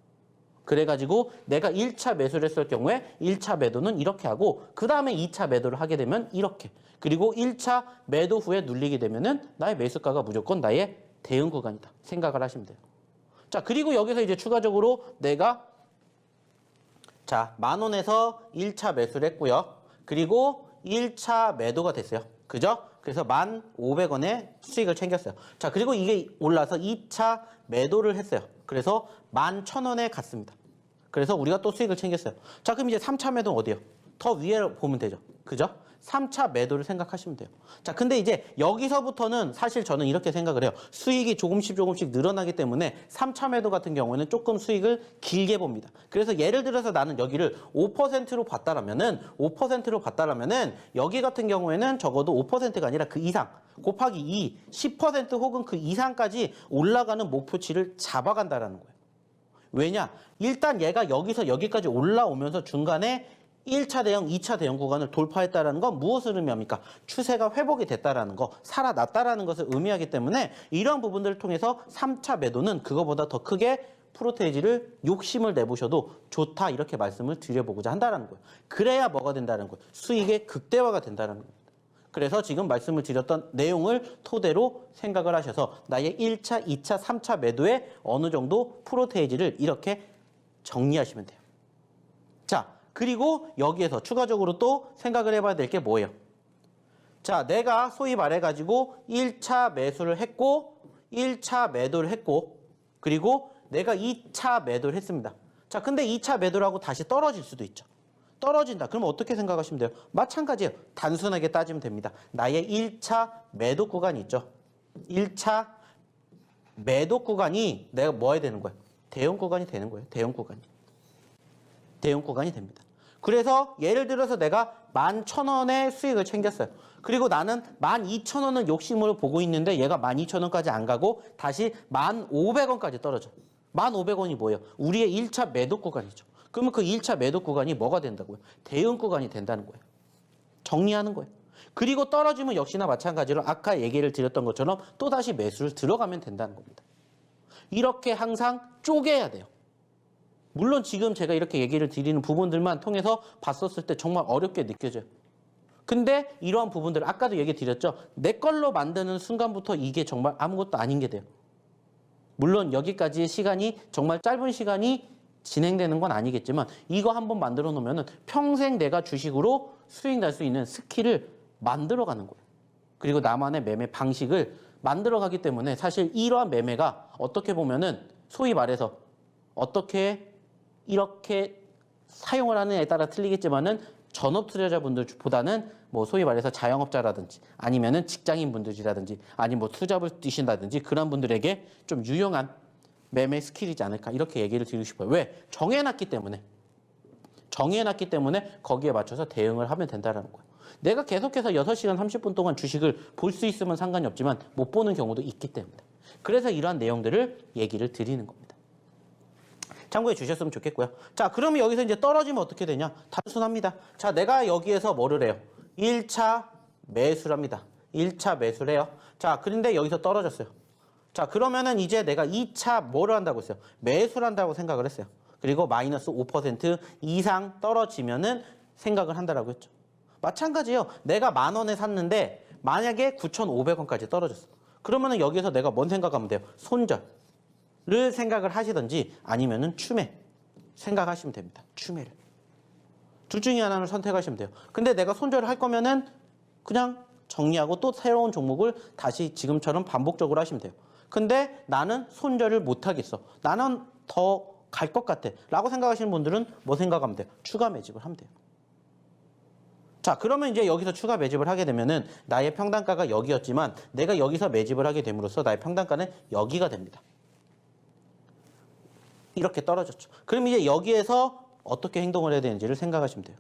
그래가지고 내가 1차 매수를 했을 경우에 1차 매도는 이렇게 하고 그 다음에 2차 매도를 하게 되면 이렇게 그리고 1차 매도 후에 눌리게 되면은 나의 매수가가 무조건 나의 대응 구간이다 생각을 하시면 돼요. 자, 그리고 여기서 이제 추가적으로 내가 자, 10,000원에서 1차 매수를 했고요. 그리고 1차 매도가 됐어요. 그죠? 그래서 1,500원의 수익을 챙겼어요. 자, 그리고 이게 올라서 2차 매도를 했어요. 그래서 11,000원에 갔습니다. 그래서 우리가 또 수익을 챙겼어요. 자, 그럼 이제 3차 매도는 어디요? 더 위에 보면 되죠. 그죠? 3차 매도를 생각하시면 돼요. 자, 근데 이제 여기서부터는 사실 저는 이렇게 생각을 해요. 수익이 조금씩 늘어나기 때문에 3차 매도 같은 경우에는 조금 수익을 길게 봅니다. 그래서 예를 들어서 나는 여기를 5%로 봤다라면은 여기 같은 경우에는 적어도 5%가 아니라 그 이상 곱하기 2, 10% 혹은 그 이상까지 올라가는 목표치를 잡아간다라는 거예요. 왜냐? 일단 얘가 여기서 여기까지 올라오면서 중간에 1차 대형, 2차 대형 구간을 돌파했다는 건 무엇을 의미합니까? 추세가 회복이 됐다라는 거, 살아났다라는 것을 의미하기 때문에 이러한 부분들을 통해서 3차 매도는 그거보다 더 크게 프로테이지를 욕심을 내보셔도 좋다 이렇게 말씀을 드려보고자 한다는 거예요. 그래야 뭐가 된다는 거예요? 수익의 극대화가 된다는 겁니다. 그래서 지금 말씀을 드렸던 내용을 토대로 생각을 하셔서 나의 1차, 2차, 3차 매도에 어느 정도 프로테이지를 이렇게 정리하시면 돼요. 자, 그리고 여기에서 추가적으로 또 생각을 해봐야 될 게 뭐예요? 자, 내가 소위 말해가지고 1차 매수를 했고 1차 매도를 했고 그리고 내가 2차 매도를 했습니다. 자, 근데 2차 매도라고 다시 떨어질 수도 있죠. 떨어진다. 그러면 어떻게 생각하시면 돼요? 마찬가지예요. 단순하게 따지면 됩니다. 나의 1차 매도 구간이 있죠. 1차 매도 구간이 내가 뭐 해야 되는 거예요? 대형 구간이 되는 거예요. 대형 구간이. 대형 구간이 됩니다. 그래서 예를 들어서 내가 11,000원의 수익을 챙겼어요. 그리고 나는 12,000원을 욕심으로 보고 있는데 얘가 12,000원까지 안 가고 다시 1,500원까지 떨어져. 1,500원이 뭐예요? 우리의 1차 매도 구간이죠. 그러면 그 1차 매도 구간이 뭐가 된다고요? 대응 구간이 된다는 거예요. 정리하는 거예요. 그리고 떨어지면 역시나 마찬가지로 아까 얘기를 드렸던 것처럼 또다시 매수를 들어가면 된다는 겁니다. 이렇게 항상 쪼개야 돼요. 물론 지금 제가 이렇게 얘기를 드리는 부분들만 통해서 봤었을 때 정말 어렵게 느껴져요. 근데 이러한 부분들 아까도 얘기 드렸죠. 내 걸로 만드는 순간부터 이게 정말 아무것도 아닌 게 돼요. 물론 여기까지의 시간이 정말 짧은 시간이 진행되는 건 아니겠지만 이거 한번 만들어 놓으면 평생 내가 주식으로 수익 날 수 있는 스킬을 만들어 가는 거예요. 그리고 나만의 매매 방식을 만들어 가기 때문에 사실 이러한 매매가 어떻게 보면은 소위 말해서 어떻게 이렇게 사용을 하느냐에 따라 틀리겠지만은 전업 투자자분들보다는 뭐 소위 말해서 자영업자라든지 아니면은 직장인 분들이라든지 아니면 뭐 투잡을 뛰신다든지 그런 분들에게 좀 유용한 매매 스킬이지 않을까 이렇게 얘기를 드리고 싶어요. 왜? 정해놨기 때문에 거기에 맞춰서 대응을 하면 된다는 거예요. 내가 계속해서 6시간 30분 동안 주식을 볼 수 있으면 상관이 없지만 못 보는 경우도 있기 때문에 그래서 이러한 내용들을 얘기를 드리는 겁니다. 참고해 주셨으면 좋겠고요. 자, 그러면 여기서 이제 떨어지면 어떻게 되냐? 단순합니다. 자, 내가 여기에서 뭐를 해요? 1차 매수를 합니다. 1차 매수를 해요. 자, 그런데 여기서 떨어졌어요. 자, 그러면은 이제 내가 2차 뭐를 한다고 했어요? 매수를 한다고 생각을 했어요. 그리고 마이너스 5% 이상 떨어지면은 생각을 한다라고 했죠. 마찬가지예요. 내가 10,000원에 샀는데 만약에 9,500원까지 떨어졌어. 그러면은 여기서 내가 뭔 생각하면 돼요? 손절을 생각을 하시든지 아니면은 추매 생각하시면 됩니다. 추매를. 둘 중에 하나를 선택하시면 돼요. 근데 내가 손절을 할 거면은 그냥 정리하고 또 새로운 종목을 다시 지금처럼 반복적으로 하시면 돼요. 근데 나는 손절을 못 하겠어. 나는 더 갈 것 같아. 라고 생각하시는 분들은 뭐 생각하면 돼요? 추가 매집을 하면 돼요. 자, 그러면 이제 여기서 추가 매집을 하게 되면은 나의 평단가가 여기였지만 내가 여기서 매집을 하게 됨으로써 나의 평단가는 여기가 됩니다. 이렇게 떨어졌죠. 그럼 이제 여기에서 어떻게 행동을 해야 되는지를 생각하시면 돼요.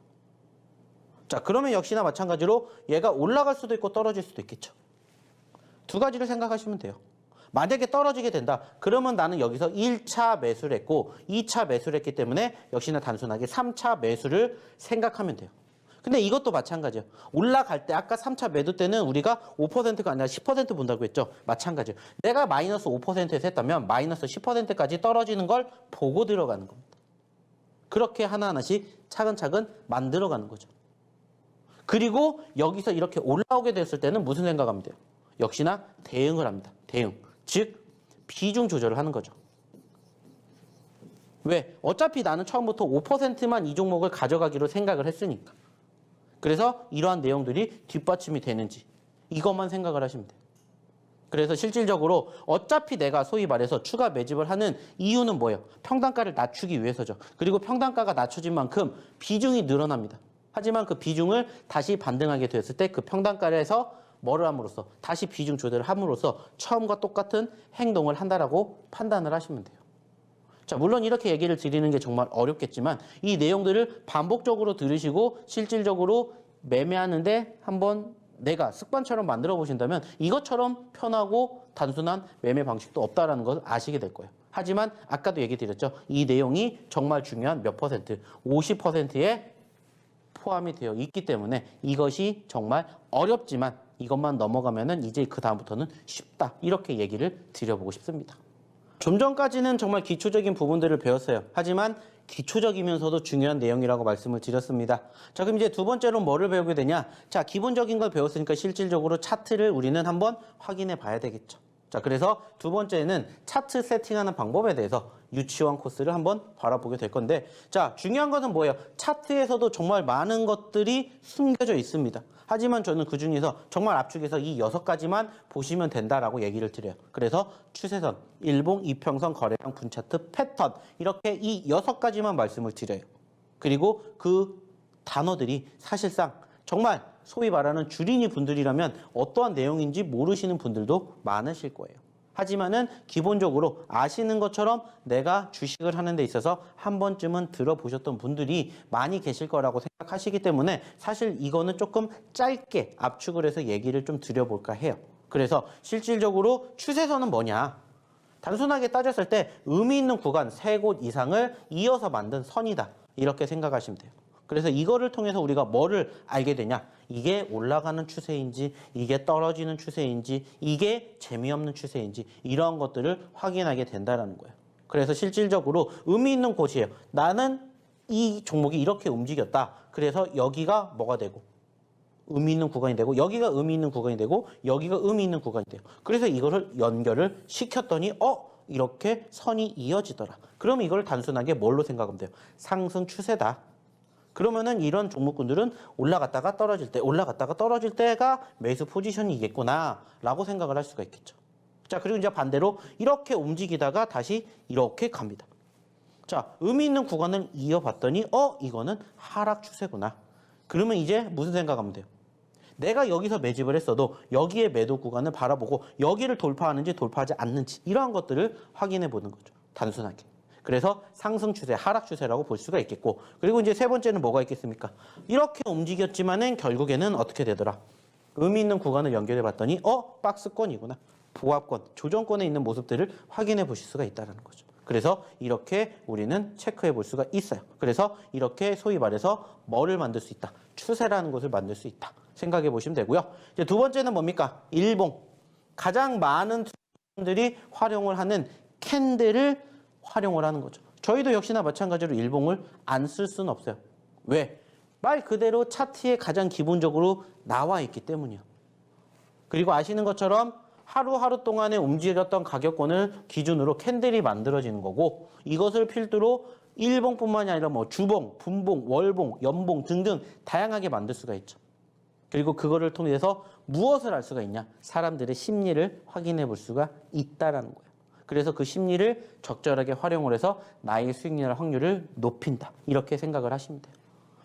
자, 그러면 역시나 마찬가지로 얘가 올라갈 수도 있고 떨어질 수도 있겠죠. 두 가지를 생각하시면 돼요. 만약에 떨어지게 된다. 그러면 나는 여기서 1차 매수를 했고 2차 매수를 했기 때문에 역시나 단순하게 3차 매수를 생각하면 돼요. 근데 이것도 마찬가지예요. 올라갈 때 아까 3차 매도 때는 우리가 5%가 아니라 10% 본다고 했죠. 마찬가지예요. 내가 마이너스 5%에서 했다면 마이너스 10%까지 떨어지는 걸 보고 들어가는 겁니다. 그렇게 하나하나씩 차근차근 만들어가는 거죠. 그리고 여기서 이렇게 올라오게 됐을 때는 무슨 생각하면 돼요? 역시나 대응을 합니다. 대응. 즉 비중 조절을 하는 거죠. 왜? 어차피 나는 처음부터 5%만 이 종목을 가져가기로 생각을 했으니까. 그래서 이러한 내용들이 뒷받침이 되는지 이것만 생각을 하시면 돼요. 그래서 실질적으로 어차피 내가 소위 말해서 추가 매집을 하는 이유는 뭐예요? 평단가를 낮추기 위해서죠. 그리고 평단가가 낮춰진 만큼 비중이 늘어납니다. 하지만 그 비중을 다시 반등하게 되었을 때 그 평단가에서 뭐를 함으로써 다시 비중 조절을 함으로써 처음과 똑같은 행동을 한다라고 판단을 하시면 돼요. 자, 물론 이렇게 얘기를 드리는 게 정말 어렵겠지만 이 내용들을 반복적으로 들으시고 실질적으로 매매하는데 한번 내가 습관처럼 만들어 보신다면 이것처럼 편하고 단순한 매매 방식도 없다라는 것을 아시게 될 거예요. 하지만 아까도 얘기 드렸죠. 이 내용이 정말 중요한 몇 퍼센트, 50%에 포함이 되어 있기 때문에 이것이 정말 어렵지만 이것만 넘어가면은 이제 그 다음부터는 쉽다. 이렇게 얘기를 드려보고 싶습니다. 좀 전까지는 정말 기초적인 부분들을 배웠어요. 하지만 기초적이면서도 중요한 내용이라고 말씀을 드렸습니다. 자, 그럼 이제 두 번째로 뭐를 배우게 되냐? 자, 기본적인 걸 배웠으니까 실질적으로 차트를 우리는 한번 확인해 봐야 되겠죠. 자, 그래서 두 번째는 차트 세팅하는 방법에 대해서 유치원 코스를 한번 바라보게 될 건데, 자, 중요한 것은 뭐예요? 차트에서도 정말 많은 것들이 숨겨져 있습니다. 하지만 저는 그 중에서 정말 압축해서 이 6가지만 보시면 된다라고 얘기를 드려요. 그래서 추세선, 일봉, 이평선, 거래량, 분차트, 패턴 이렇게 이 6가지만 말씀을 드려요. 그리고 그 단어들이 사실상 정말 소위 말하는 주린이 분들이라면 어떠한 내용인지 모르시는 분들도 많으실 거예요. 하지만은 기본적으로 아시는 것처럼 내가 주식을 하는 데 있어서 한 번쯤은 들어보셨던 분들이 많이 계실 거라고 생각하시기 때문에 사실 이거는 조금 짧게 압축을 해서 얘기를 좀 드려볼까 해요. 그래서 실질적으로 추세선은 뭐냐? 단순하게 따졌을 때 의미 있는 구간 3곳 이상을 이어서 만든 선이다. 이렇게 생각하시면 돼요. 그래서 이거를 통해서 우리가 뭐를 알게 되냐? 이게 올라가는 추세인지, 이게 떨어지는 추세인지, 이게 재미없는 추세인지 이러한 것들을 확인하게 된다는 거예요. 그래서 실질적으로 의미 있는 곳이에요. 나는 이 종목이 이렇게 움직였다. 그래서 여기가 뭐가 되고 의미 있는 구간이 되고 여기가 의미 있는 구간이 되고 여기가 의미 있는 구간이 돼요. 그래서 이거를 연결을 시켰더니 이렇게 선이 이어지더라. 그럼 이걸 단순하게 뭘로 생각하면 돼요? 상승 추세다. 그러면은 이런 종목군들은 올라갔다가 떨어질 때, 올라갔다가 떨어질 때가 매수 포지션이겠구나 라고 생각을 할 수가 있겠죠. 자, 그리고 이제 반대로 이렇게 움직이다가 다시 이렇게 갑니다. 자, 의미 있는 구간을 이어봤더니 이거는 하락 추세구나. 그러면 이제 무슨 생각하면 돼요? 내가 여기서 매집을 했어도 여기에 매도 구간을 바라보고 여기를 돌파하는지 돌파하지 않는지 이러한 것들을 확인해 보는 거죠. 단순하게. 그래서 상승 추세, 하락 추세라고 볼 수가 있겠고, 그리고 이제 세 번째는 뭐가 있겠습니까? 이렇게 움직였지만은 결국에는 어떻게 되더라? 의미 있는 구간을 연결해 봤더니 박스권이구나. 보합권, 조정권에 있는 모습들을 확인해 보실 수가 있다는 거죠. 그래서 이렇게 우리는 체크해 볼 수가 있어요. 그래서 이렇게 소위 말해서 뭐를 만들 수 있다? 추세라는 것을 만들 수 있다. 생각해 보시면 되고요. 이제 두 번째는 뭡니까? 일봉. 가장 많은 투자자들이 활용을 하는 캔들을 활용을 하는 거죠. 저희도 역시나 마찬가지로 일봉을 안 쓸 수는 없어요. 왜? 말 그대로 차트에 가장 기본적으로 나와 있기 때문이요. 그리고 아시는 것처럼 하루하루 동안에 움직였던 가격권을 기준으로 캔들이 만들어지는 거고, 이것을 필두로 일봉뿐만이 아니라 주봉, 분봉, 월봉, 연봉 등등 다양하게 만들 수가 있죠. 그리고 그거를 통해서 무엇을 알 수가 있냐? 사람들의 심리를 확인해 볼 수가 있다라는 거예요. 그래서 그 심리를 적절하게 활용을 해서 나의 수익률 확률을 높인다. 이렇게 생각을 하시면 돼요.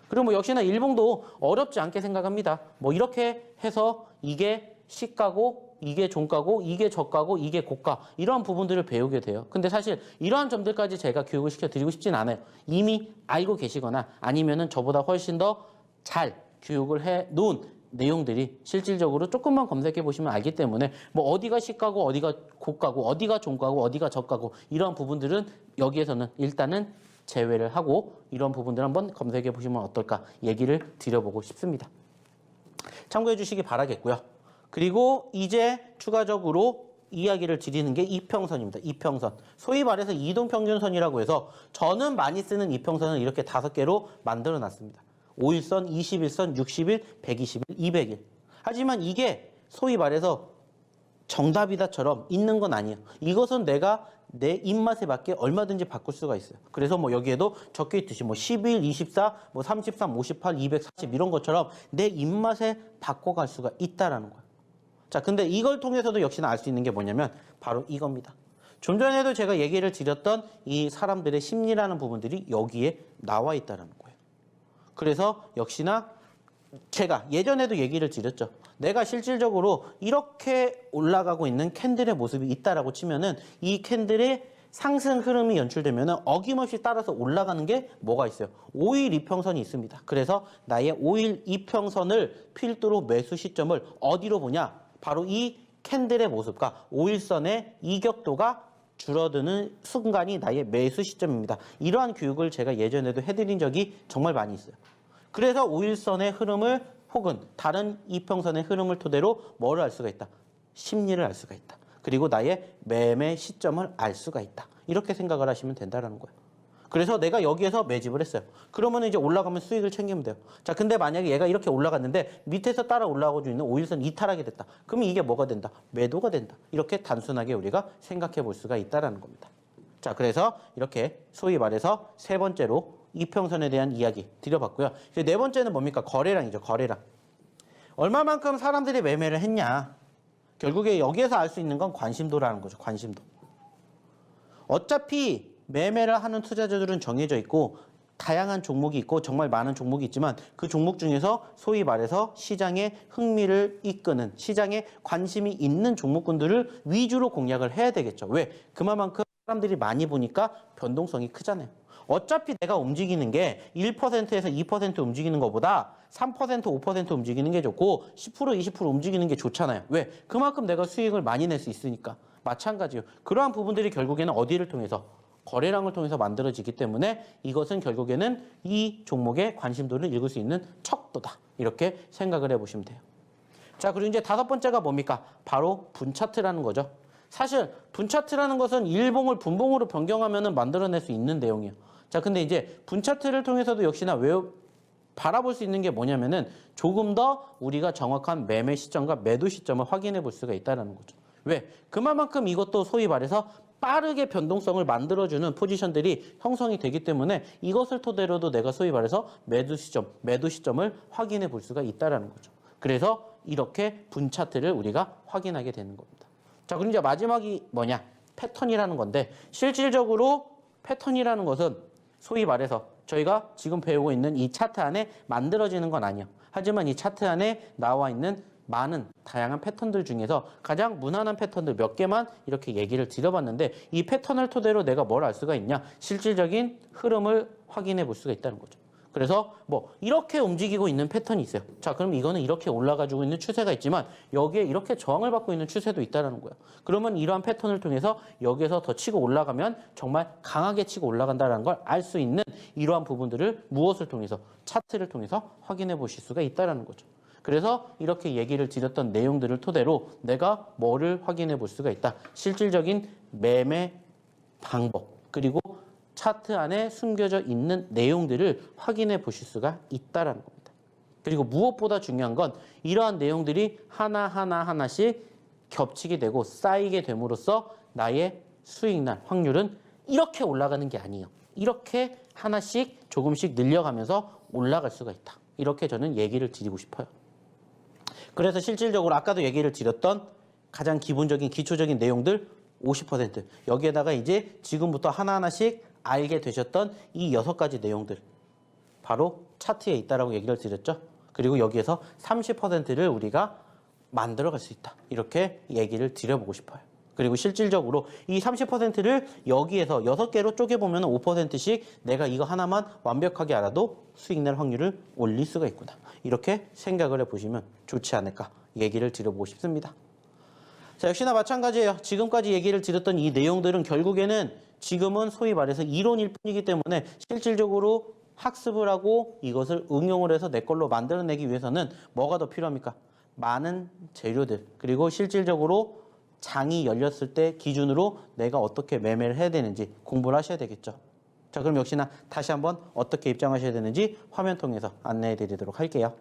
그리고 역시나 일봉도 어렵지 않게 생각합니다. 이렇게 해서 이게 시가고 이게 종가고, 이게 저가고, 이게 고가, 이러한 부분들을 배우게 돼요. 근데 사실 이러한 점들까지 제가 교육을 시켜드리고 싶진 않아요. 이미 알고 계시거나 아니면은 저보다 훨씬 더 잘 교육을 해 놓은 내용들이 실질적으로 조금만 검색해 보시면 알기 때문에 뭐 어디가 시가고, 어디가 고가고, 어디가 종가고, 어디가 저가고, 이러한 부분들은 여기에서는 일단은 제외를 하고 이런 부분들 한번 검색해 보시면 어떨까 얘기를 드려보고 싶습니다. 참고해 주시기 바라겠고요. 그리고 이제 추가적으로 이야기를 드리는 게 이평선입니다. 이평선. 소위 말해서 이동평균선이라고 해서 저는 많이 쓰는 이평선을 이렇게 5개로 만들어 놨습니다. 5일선, 21선, 60일, 120일, 200일. 하지만 이게 소위 말해서 정답이다처럼 있는 건 아니에요. 이것은 내가 내 입맛에 맞게 얼마든지 바꿀 수가 있어요. 그래서 뭐 여기에도 적혀 있듯이 뭐 11, 24, 뭐 33, 58, 240 이런 것처럼 내 입맛에 바꿔갈 수가 있다라는 거예요. 자, 근데 이걸 통해서도 역시나 알 수 있는 게 뭐냐면 바로 이겁니다. 좀 전에도 제가 얘기를 드렸던 이 사람들의 심리라는 부분들이 여기에 나와 있다는 거예요. 그래서 역시나 제가 예전에도 얘기를 드렸죠. 내가 실질적으로 이렇게 올라가고 있는 캔들의 모습이 있다라고 치면은 이 캔들의 상승 흐름이 연출되면은 어김없이 따라서 올라가는 게 뭐가 있어요? 5일 이평선이 있습니다. 그래서 나의 5일 이평선을 필두로 매수 시점을 어디로 보냐? 바로 이 캔들의 모습과 5일선의 이격도가 줄어드는 순간이 나의 매수 시점입니다. 이러한 교육을 제가 예전에도 해드린 적이 정말 많이 있어요. 그래서 5일선의 흐름을 혹은 다른 이평선의 흐름을 토대로 뭐를 알 수가 있다? 심리를 알 수가 있다. 그리고 나의 매매 시점을 알 수가 있다. 이렇게 생각을 하시면 된다는 거예요. 그래서 내가 여기에서 매집을 했어요. 그러면 이제 올라가면 수익을 챙기면 돼요. 자, 근데 만약에 얘가 이렇게 올라갔는데 밑에서 따라 올라가고 있는 5일선 이탈하게 됐다. 그러면 이게 뭐가 된다? 매도가 된다. 이렇게 단순하게 우리가 생각해 볼 수가 있다는 겁니다. 자, 그래서 이렇게 소위 말해서 세 번째로 이평선에 대한 이야기 드려봤고요. 이제 네 번째는 뭡니까? 거래량이죠. 거래량. 얼마만큼 사람들이 매매를 했냐. 결국에 여기에서 알 수 있는 건 관심도라는 거죠. 관심도. 어차피 매매를 하는 투자자들은 정해져 있고 다양한 종목이 있고 정말 많은 종목이 있지만 그 종목 중에서 소위 말해서 시장에 흥미를 이끄는 시장에 관심이 있는 종목군들을 위주로 공략을 해야 되겠죠. 왜? 그만큼 사람들이 많이 보니까 변동성이 크잖아요. 어차피 내가 움직이는 게 1%에서 2% 움직이는 것보다 3%, 5% 움직이는 게 좋고 10%, 20% 움직이는 게 좋잖아요. 왜? 그만큼 내가 수익을 많이 낼 수 있으니까. 마찬가지예요. 그러한 부분들이 결국에는 어디를 통해서? 거래량을 통해서 만들어지기 때문에 이것은 결국에는 이 종목의 관심도를 읽을 수 있는 척도다. 이렇게 생각을 해보시면 돼요. 자, 그리고 이제 다섯 번째가 뭡니까? 바로 분차트라는 거죠. 사실 분차트라는 것은 일봉을 분봉으로 변경하면 만들어낼 수 있는 내용이에요. 자, 근데 이제 분차트를 통해서도 역시나 바라볼 수 있는 게 뭐냐면은 조금 더 우리가 정확한 매매 시점과 매도 시점을 확인해 볼 수가 있다는 거죠. 왜? 그만큼 이것도 소위 말해서 빠르게 변동성을 만들어주는 포지션들이 형성이 되기 때문에 이것을 토대로도 내가 소위 말해서 매도 시점을 확인해 볼 수가 있다는 거죠. 그래서 이렇게 분차트를 우리가 확인하게 되는 겁니다. 자, 그럼 이제 마지막이 뭐냐? 패턴이라는 건데 실질적으로 패턴이라는 것은 소위 말해서 저희가 지금 배우고 있는 이 차트 안에 만들어지는 건 아니에요. 하지만 이 차트 안에 나와 있는 많은 다양한 패턴들 중에서 가장 무난한 패턴들 몇 개만 이렇게 얘기를 드려봤는데 이 패턴을 토대로 내가 뭘 알 수가 있냐? 실질적인 흐름을 확인해 볼 수가 있다는 거죠. 그래서 뭐 이렇게 움직이고 있는 패턴이 있어요. 자, 그럼 이거는 이렇게 올라가지고 있는 추세가 있지만 여기에 이렇게 저항을 받고 있는 추세도 있다는 거예요. 그러면 이러한 패턴을 통해서 여기에서 더 치고 올라가면 정말 강하게 치고 올라간다는 걸 알 수 있는 이러한 부분들을 무엇을 통해서? 차트를 통해서 확인해 보실 수가 있다는 거죠. 그래서 이렇게 얘기를 드렸던 내용들을 토대로 내가 뭐를 확인해 볼 수가 있다. 실질적인 매매 방법 그리고 차트 안에 숨겨져 있는 내용들을 확인해 보실 수가 있다는 겁니다. 그리고 무엇보다 중요한 건 이러한 내용들이 하나씩 겹치게 되고 쌓이게 됨으로써 나의 수익날 확률은 이렇게 올라가는 게 아니에요. 이렇게 하나씩 조금씩 늘려가면서 올라갈 수가 있다. 이렇게 저는 얘기를 드리고 싶어요. 그래서 실질적으로 아까도 얘기를 드렸던 가장 기본적인 기초적인 내용들 50% 여기에다가 이제 지금부터 하나하나씩 알게 되셨던 이 6가지 내용들 바로 차트에 있다라고 얘기를 드렸죠. 그리고 여기에서 30%를 우리가 만들어갈 수 있다. 이렇게 얘기를 드려보고 싶어요. 그리고 실질적으로 이 30%를 여기에서 6개로 쪼개보면 5%씩 내가 이거 하나만 완벽하게 알아도 수익 낼 확률을 올릴 수가 있구나. 이렇게 생각을 해보시면 좋지 않을까 얘기를 드려보고 싶습니다. 자, 역시나 마찬가지예요. 지금까지 얘기를 드렸던 이 내용들은 결국에는 지금은 소위 말해서 이론일 뿐이기 때문에 실질적으로 학습을 하고 이것을 응용을 해서 내 걸로 만들어내기 위해서는 뭐가 더 필요합니까? 많은 재료들, 그리고 실질적으로 장이 열렸을 때 기준으로 내가 어떻게 매매를 해야 되는지 공부를 하셔야 되겠죠. 자, 그럼 역시나 다시 한번 어떻게 입장하셔야 되는지 화면 통해서 안내해 드리도록 할게요.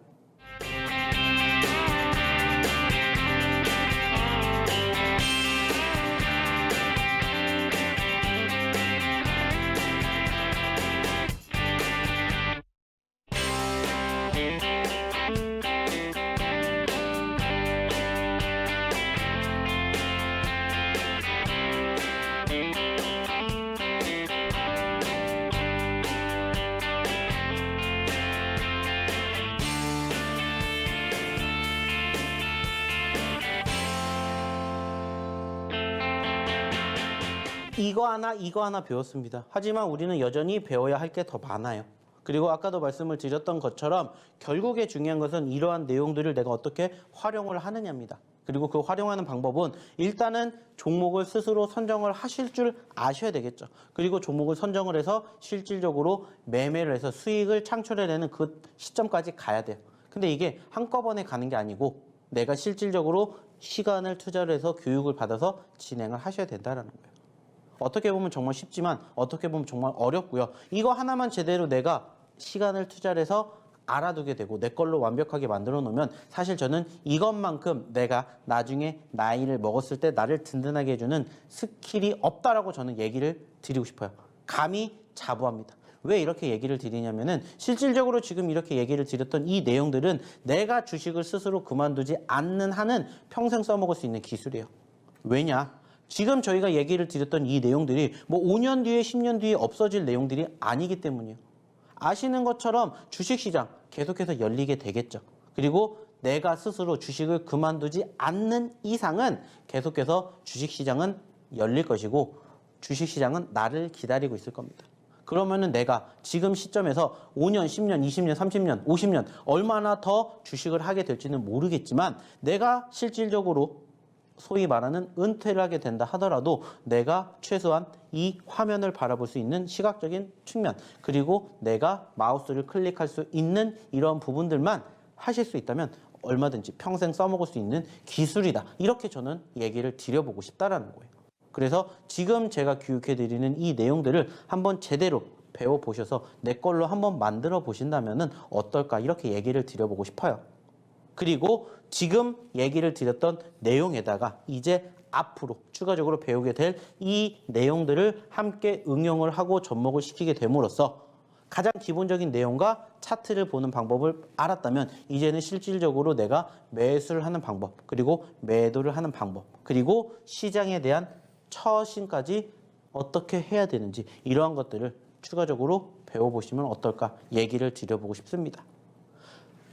이거 하나 배웠습니다. 하지만 우리는 여전히 배워야 할 게 더 많아요. 그리고 아까도 말씀을 드렸던 것처럼 결국에 중요한 것은 이러한 내용들을 내가 어떻게 활용을 하느냐입니다. 그리고 그 활용하는 방법은 일단은 종목을 스스로 선정을 하실 줄 아셔야 되겠죠. 그리고 종목을 선정을 해서 실질적으로 매매를 해서 수익을 창출해내는 그 시점까지 가야 돼요. 근데 이게 한꺼번에 가는 게 아니고 내가 실질적으로 시간을 투자를 해서 교육을 받아서 진행을 하셔야 된다는 거예요. 어떻게 보면 정말 쉽지만 어떻게 보면 정말 어렵고요. 이거 하나만 제대로 내가 시간을 투자를 해서 알아두게 되고 내 걸로 완벽하게 만들어 놓으면 사실 저는 이것만큼 내가 나중에 나이를 먹었을 때 나를 든든하게 해주는 스킬이 없다라고 저는 얘기를 드리고 싶어요. 감히 자부합니다. 왜 이렇게 얘기를 드리냐면은 실질적으로 지금 이렇게 얘기를 드렸던 이 내용들은 내가 주식을 스스로 그만두지 않는 한은 평생 써먹을 수 있는 기술이에요. 왜냐? 지금 저희가 얘기를 드렸던 이 내용들이 뭐 5년 뒤에 10년 뒤에 없어질 내용들이 아니기 때문이에요. 아시는 것처럼 주식시장 계속해서 열리게 되겠죠. 그리고 내가 스스로 주식을 그만두지 않는 이상은 계속해서 주식시장은 열릴 것이고 주식시장은 나를 기다리고 있을 겁니다. 그러면은 내가 지금 시점에서 5년, 10년, 20년, 30년, 50년 얼마나 더 주식을 하게 될지는 모르겠지만 내가 실질적으로 소위 말하는 은퇴를 하게 된다 하더라도 내가 최소한 이 화면을 바라볼 수 있는 시각적인 측면 그리고 내가 마우스를 클릭할 수 있는 이런 부분들만 하실 수 있다면 얼마든지 평생 써먹을 수 있는 기술이다. 이렇게 저는 얘기를 드려보고 싶다라는 거예요. 그래서 지금 제가 교육해드리는 이 내용들을 한번 제대로 배워보셔서 내 걸로 한번 만들어 보신다면 어떨까 이렇게 얘기를 드려보고 싶어요. 그리고 지금 얘기를 드렸던 내용에다가 이제 앞으로 추가적으로 배우게 될 이 내용들을 함께 응용을 하고 접목을 시키게 됨으로써 가장 기본적인 내용과 차트를 보는 방법을 알았다면 이제는 실질적으로 내가 매수를 하는 방법 그리고 매도를 하는 방법 그리고 시장에 대한 처신까지 어떻게 해야 되는지 이러한 것들을 추가적으로 배워보시면 어떨까 얘기를 드려보고 싶습니다.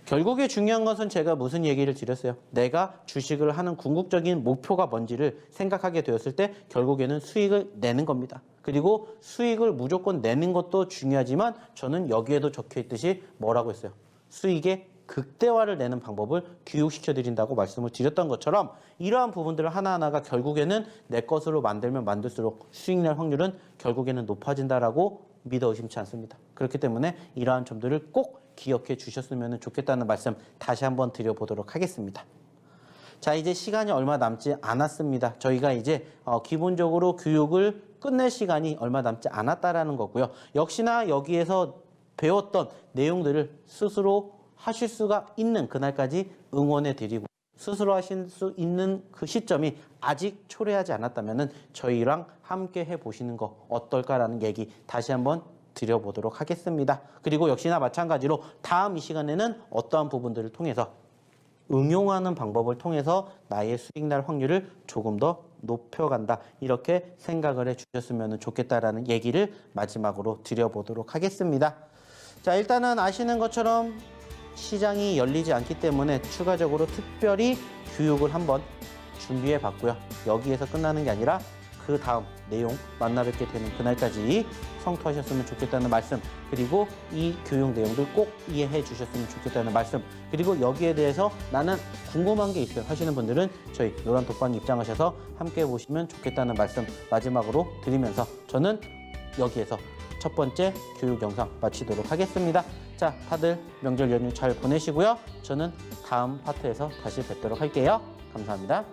결국에 중요한 것은 제가 무슨 얘기를 드렸어요? 내가 주식을 하는 궁극적인 목표가 뭔지를 생각하게 되었을 때 결국에는 수익을 내는 겁니다. 그리고 수익을 무조건 내는 것도 중요하지만 저는 여기에도 적혀 있듯이 뭐라고 했어요? 수익의 극대화를 내는 방법을 교육시켜 드린다고 말씀을 드렸던 것처럼 이러한 부분들을 하나하나가 결국에는 내 것으로 만들면 만들수록 수익 낼 확률은 결국에는 높아진다라고 믿어 의심치 않습니다. 그렇기 때문에 이러한 점들을 꼭 기억해 주셨으면 좋겠다는 말씀 다시 한번 드려보도록 하겠습니다. 자, 이제 시간이 얼마 남지 않았습니다. 저희가 이제 기본적으로 교육을 끝낼 시간이 얼마 남지 않았다라는 거고요. 역시나 여기에서 배웠던 내용들을 스스로 하실 수가 있는 그날까지 응원해 드리고 스스로 하실 수 있는 그 시점이 아직 초래하지 않았다면 저희랑 함께 해보시는 거 어떨까라는 얘기 다시 한번 드려보도록 하겠습니다. 그리고 역시나 마찬가지로 다음 이 시간에는 어떠한 부분들을 통해서 응용하는 방법을 통해서 나의 수익 날 확률을 조금 더 높여간다. 이렇게 생각을 해주셨으면 좋겠다라는 얘기를 마지막으로 드려보도록 하겠습니다. 자, 일단은 아시는 것처럼 시장이 열리지 않기 때문에 추가적으로 특별히 교육을 한번 준비해 봤고요. 여기에서 끝나는 게 아니라 그 다음 내용 만나 뵙게 되는 그날까지 성투하셨으면 좋겠다는 말씀, 그리고 이 교육 내용들 꼭 이해해 주셨으면 좋겠다는 말씀, 그리고 여기에 대해서 나는 궁금한 게 있어요 하시는 분들은 저희 노란톡방 입장하셔서 함께 보시면 좋겠다는 말씀 마지막으로 드리면서 저는 여기에서 첫 번째 교육 영상 마치도록 하겠습니다. 자, 다들 명절 연휴 잘 보내시고요. 저는 다음 파트에서 다시 뵙도록 할게요. 감사합니다.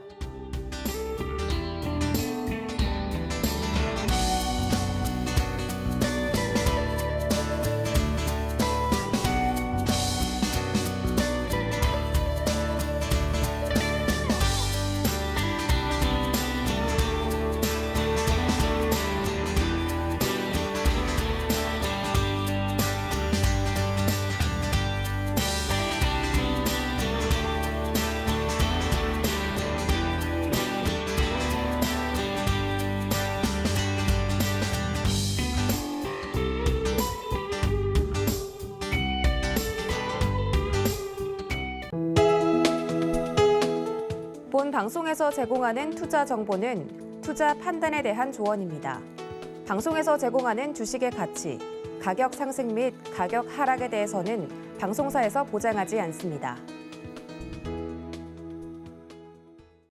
본 방송에서 제공하는 투자 정보는 투자 판단에 대한 조언입니다. 방송에서 제공하는 주식의 가치, 가격 상승 및 가격 하락에 대해서는 방송사에서 보장하지 않습니다.